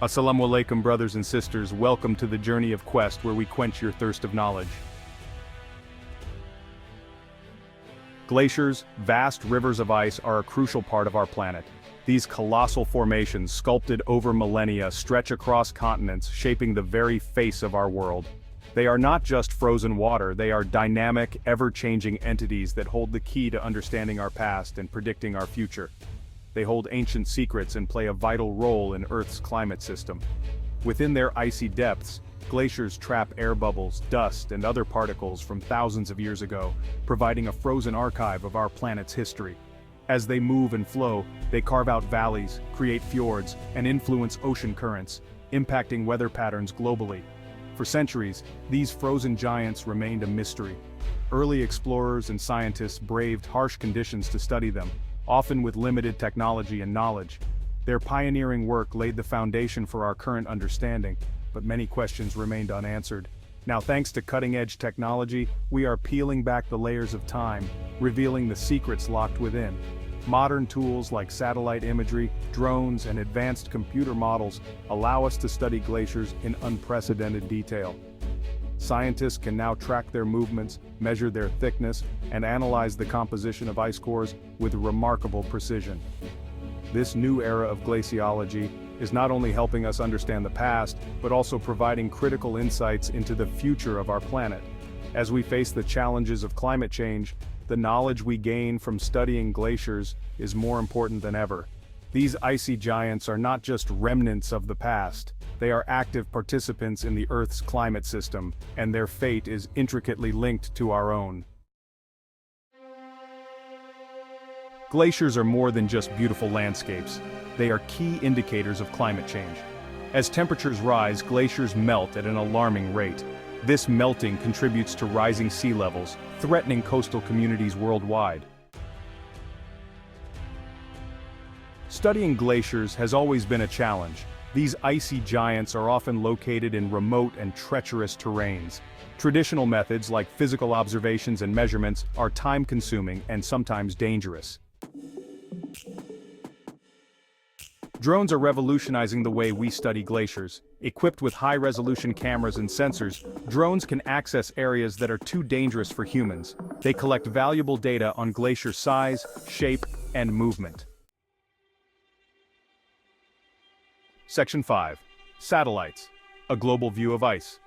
Assalamu alaikum, brothers and sisters. Welcome to the journey of quest where we quench your thirst of knowledge. Glaciers, vast rivers of ice, are a crucial part of our planet. These colossal formations, sculpted over millennia, stretch across continents, shaping the very face of our world. They are not just frozen water, they are dynamic, ever-changing entities that hold the key to understanding our past and predicting our future. They hold ancient secrets and play a vital role in Earth's climate system. Within their icy depths, glaciers trap air bubbles, dust, and other particles from thousands of years ago, providing a frozen archive of our planet's history. As they move and flow, they carve out valleys, create fjords, and influence ocean currents, impacting weather patterns globally. For centuries, these frozen giants remained a mystery. Early explorers and scientists braved harsh conditions to study them, often with limited technology and knowledge. Their pioneering work laid the foundation for our current understanding, but many questions remained unanswered. Now, thanks to cutting-edge technology, we are peeling back the layers of time, revealing the secrets locked within. Modern tools like satellite imagery, drones, and advanced computer models allow us to study glaciers in unprecedented detail. Scientists can now track their movements, measure their thickness, and analyze the composition of ice cores with remarkable precision. This new era of glaciology is not only helping us understand the past, but also providing critical insights into the future of our planet. As we face the challenges of climate change, the knowledge we gain from studying glaciers is more important than ever. These icy giants are not just remnants of the past, they are active participants in the Earth's climate system, and their fate is intricately linked to our own. Glaciers are more than just beautiful landscapes. They are key indicators of climate change. As temperatures rise, glaciers melt at an alarming rate. This melting contributes to rising sea levels, threatening coastal communities worldwide. Studying glaciers has always been a challenge. These icy giants are often located in remote and treacherous terrains. Traditional methods like physical observations and measurements are time-consuming and sometimes dangerous. Drones are revolutionizing the way we study glaciers. Equipped with high-resolution cameras and sensors, drones can access areas that are too dangerous for humans. They collect valuable data on glacier size, shape, and movement. Section 5. Satellites. A global view of ice.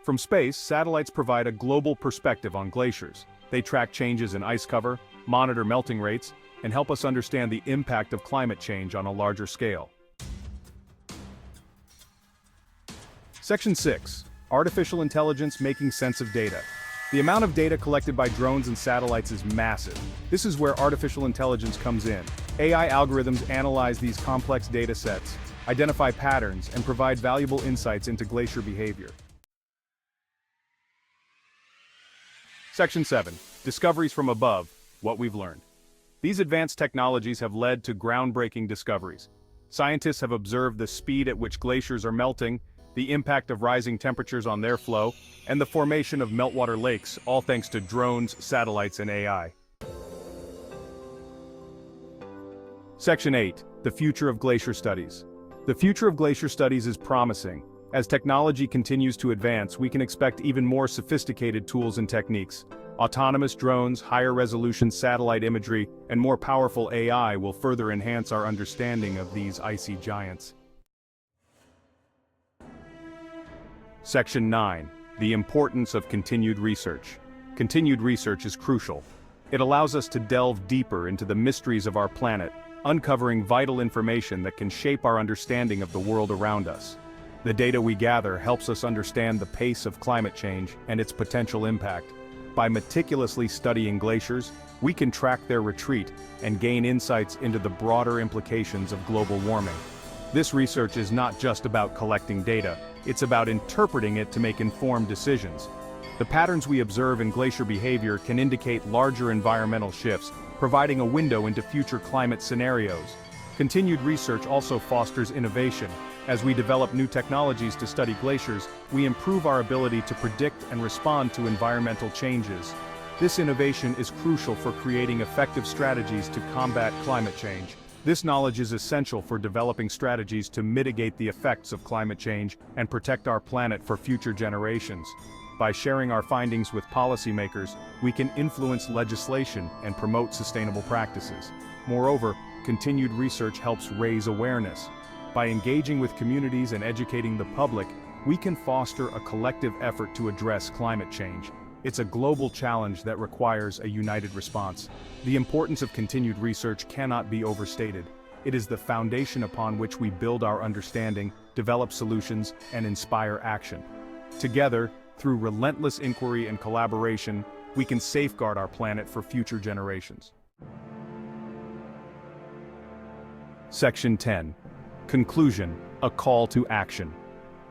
From space, satellites provide a global perspective on glaciers. They track changes in ice cover, monitor melting rates, and help us understand the impact of climate change on a larger scale. Section 6. Artificial intelligence making sense of data. The amount of data collected by drones and satellites is massive. This is where artificial intelligence comes in. AI algorithms analyze these complex data sets, identify patterns, and provide valuable insights into glacier behavior. Section 7. Discoveries from above, what we've learned. These advanced technologies have led to groundbreaking discoveries. Scientists have observed the speed at which glaciers are melting, the impact of rising temperatures on their flow, and the formation of meltwater lakes, all thanks to drones, satellites, and AI. Section 8. The future of glacier studies. The future of glacier studies is promising. As technology continues to advance, we can expect even more sophisticated tools and techniques. Autonomous drones, higher-resolution satellite imagery, and more powerful AI will further enhance our understanding of these icy giants. Section 9. The importance of continued research. Continued research is crucial. It allows us to delve deeper into the mysteries of our planet, uncovering vital information that can shape our understanding of the world around us. The data we gather helps us understand the pace of climate change and its potential impact. By meticulously studying glaciers, we can track their retreat and gain insights into the broader implications of global warming. This research is not just about collecting data, it's about interpreting it to make informed decisions. The patterns we observe in glacier behavior can indicate larger environmental shifts, providing a window into future climate scenarios. Continued research also fosters innovation. As we develop new technologies to study glaciers, we improve our ability to predict and respond to environmental changes. This innovation is crucial for creating effective strategies to combat climate change. This knowledge is essential for developing strategies to mitigate the effects of climate change and protect our planet for future generations. By sharing our findings with policymakers, we can influence legislation and promote sustainable practices. Moreover, continued research helps raise awareness. By engaging with communities and educating the public, we can foster a collective effort to address climate change. It's a global challenge that requires a united response. The importance of continued research cannot be overstated. It is the foundation upon which we build our understanding, develop solutions, and inspire action. Together, through relentless inquiry and collaboration, we can safeguard our planet for future generations. Section 10. Conclusion: a call to action.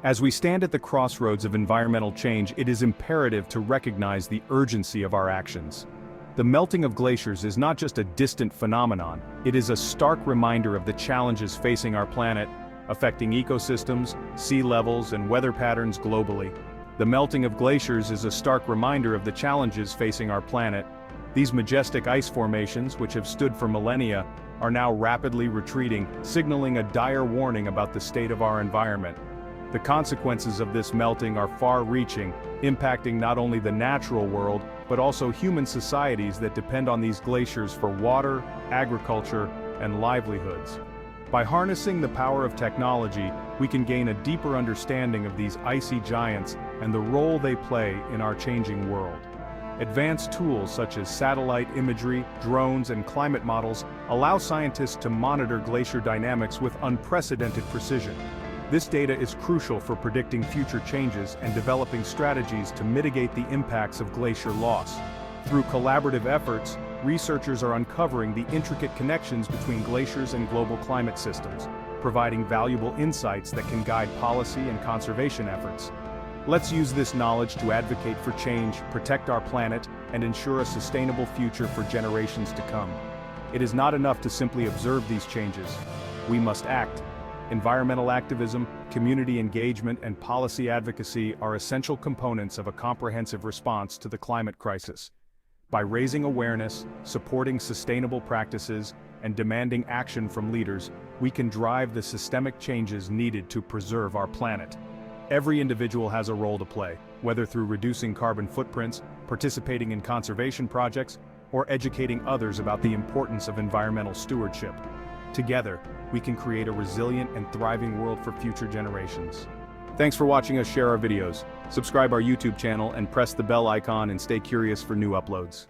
As we stand at the crossroads of environmental change, it is imperative to recognize the urgency of our actions. The melting of glaciers is not just a distant phenomenon, it is a stark reminder of the challenges facing our planet, affecting ecosystems, sea levels, and weather patterns globally. The melting of glaciers is a stark reminder of the challenges facing our planet. These majestic ice formations, which have stood for millennia, are now rapidly retreating, signaling a dire warning about the state of our environment. The consequences of this melting are far-reaching, impacting not only the natural world, but also human societies that depend on these glaciers for water, agriculture, and livelihoods. By harnessing the power of technology, we can gain a deeper understanding of these icy giants and the role they play in our changing world. Advanced tools such as satellite imagery, drones, and climate models allow scientists to monitor glacier dynamics with unprecedented precision. This data is crucial for predicting future changes and developing strategies to mitigate the impacts of glacier loss. Through collaborative efforts, researchers are uncovering the intricate connections between glaciers and global climate systems, providing valuable insights that can guide policy and conservation efforts. Let's use this knowledge to advocate for change, protect our planet, and ensure a sustainable future for generations to come. It is not enough to simply observe these changes. We must act. Environmental activism, community engagement, and policy advocacy are essential components of a comprehensive response to the climate crisis. By raising awareness, supporting sustainable practices, and demanding action from leaders, we can drive the systemic changes needed to preserve our planet. Every individual has a role to play, whether through reducing carbon footprints, participating in conservation projects, or educating others about the importance of environmental stewardship. Together, we can create a resilient and thriving world for future generations. Thanks for watching us share our videos. Subscribe our YouTube channel and press the bell icon and stay curious for new uploads.